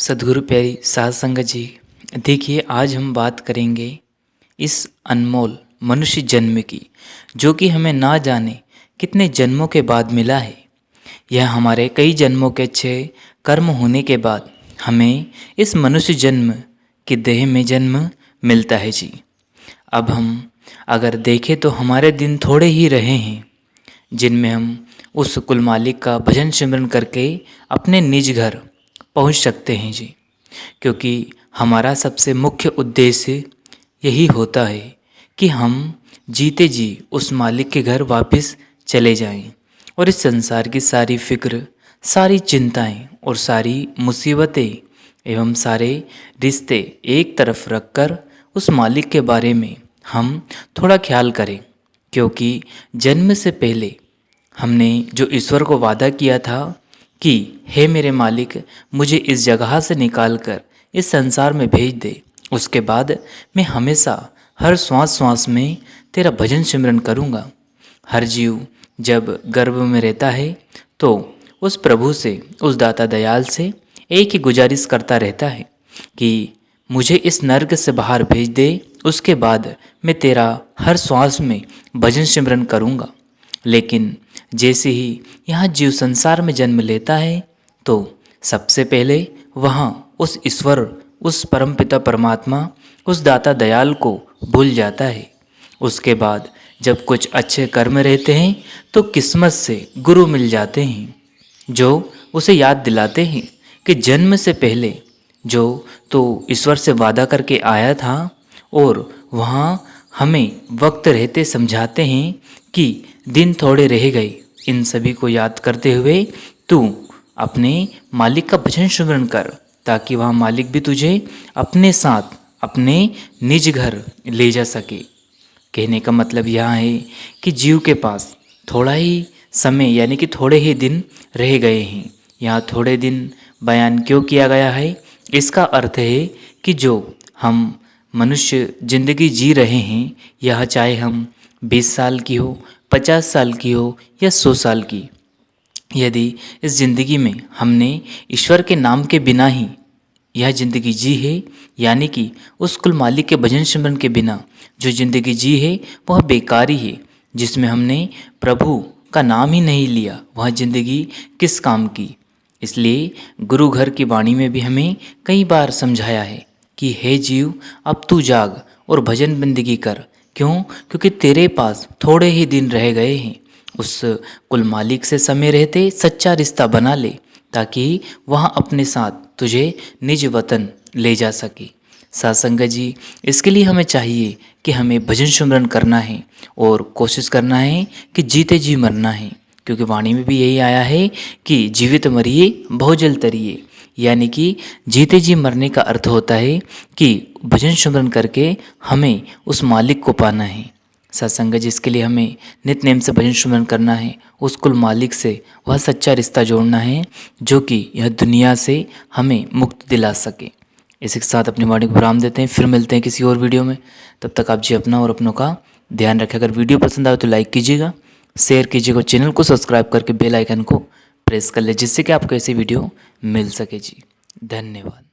सद्गुरु प्यारी साध संगत जी, देखिए आज हम बात करेंगे इस अनमोल मनुष्य जन्म की, जो कि हमें ना जाने कितने जन्मों के बाद मिला है। यह हमारे कई जन्मों के अच्छे कर्म होने के बाद हमें इस मनुष्य जन्म की देह में जन्म मिलता है जी। अब हम अगर देखें तो हमारे दिन थोड़े ही रहे हैं जिनमें हम उस कुल मालिक का भजन सिमरन करके अपने निज घर पहुंच सकते हैं जी। क्योंकि हमारा सबसे मुख्य उद्देश्य यही होता है कि हम जीते जी उस मालिक के घर वापस चले जाएं और इस संसार की सारी फिक्र, सारी चिंताएं और सारी मुसीबतें एवं सारे रिश्ते एक तरफ रखकर उस मालिक के बारे में हम थोड़ा ख्याल करें। क्योंकि जन्म से पहले हमने जो ईश्वर को वादा किया था कि हे मेरे मालिक, मुझे इस जगह से निकाल कर इस संसार में भेज दे, उसके बाद मैं हमेशा हर श्वास श्वास में तेरा भजन सिमरन करूँगा। हर जीव जब गर्भ में रहता है तो उस प्रभु से, उस दाता दयाल से एक ही गुजारिश करता रहता है कि मुझे इस नर्क से बाहर भेज दे, उसके बाद मैं तेरा हर श्वास में भजन सिमरन करूँगा। लेकिन जैसे ही यहाँ जीव संसार में जन्म लेता है तो सबसे पहले वहाँ उस ईश्वर, उस परमपिता परमात्मा, उस दाता दयाल को भूल जाता है। उसके बाद जब कुछ अच्छे कर्म रहते हैं तो किस्मत से गुरु मिल जाते हैं जो उसे याद दिलाते हैं कि जन्म से पहले जो तो ईश्वर से वादा करके आया था और वहाँ हमें वक्त रहते समझाते हैं कि दिन थोड़े रह गए। इन सभी को याद करते हुए तू अपने मालिक का भजन सिमरन कर, ताकि वहाँ मालिक भी तुझे अपने साथ अपने निज घर ले जा सके। कहने का मतलब यह है कि जीव के पास थोड़ा ही समय यानी कि थोड़े ही दिन रह गए हैं। यहाँ थोड़े दिन बयान क्यों किया गया है? इसका अर्थ है कि जो हम मनुष्य जिंदगी जी रहे हैं, यह चाहे हम 20 साल की हो, 50 साल की हो या 100 साल की, यदि इस ज़िंदगी में हमने ईश्वर के नाम के बिना ही यह ज़िंदगी जी है, यानी कि उस कुल मालिक के भजन सिमरन के बिना जो ज़िंदगी जी है वह बेकार ही है। जिसमें हमने प्रभु का नाम ही नहीं लिया, वह ज़िंदगी किस काम की। इसलिए गुरु घर की वाणी में भी हमें कई बार समझाया है कि हे जीव, अब तू जाग और भजन बंदगी कर। क्यों? क्योंकि तेरे पास थोड़े ही दिन रह गए हैं। उस कुल मालिक से समय रहते सच्चा रिश्ता बना ले, ताकि वहाँ अपने साथ तुझे निज वतन ले जा सके। सत्संग जी, इसके लिए हमें चाहिए कि हमें भजन सिमरन करना है और कोशिश करना है कि जीते जी मरना है। क्योंकि वाणी में भी यही आया है कि जीवित मरिए बहुजल तरिए, यानी कि जीते जी मरने का अर्थ होता है कि भजन सिमरन करके हमें उस मालिक को पाना है। सत्संग जिसके लिए हमें नित्य नेम से भजन सिमरन करना है, उस कुल मालिक से वह सच्चा रिश्ता जोड़ना है जो कि यह दुनिया से हमें मुक्त दिला सके। इसी के साथ अपनी वाणी को विराम देते हैं, फिर मिलते हैं किसी और वीडियो में। तब तक आप जी अपना और अपनों का ध्यान रखें। अगर वीडियो पसंद आए तो लाइक कीजिएगा, शेयर कीजिएगा, चैनल को सब्सक्राइब करके बेल आइकन को प्रेस कर ले, जिससे कि आपको ऐसी वीडियो मिल सके जी। धन्यवाद।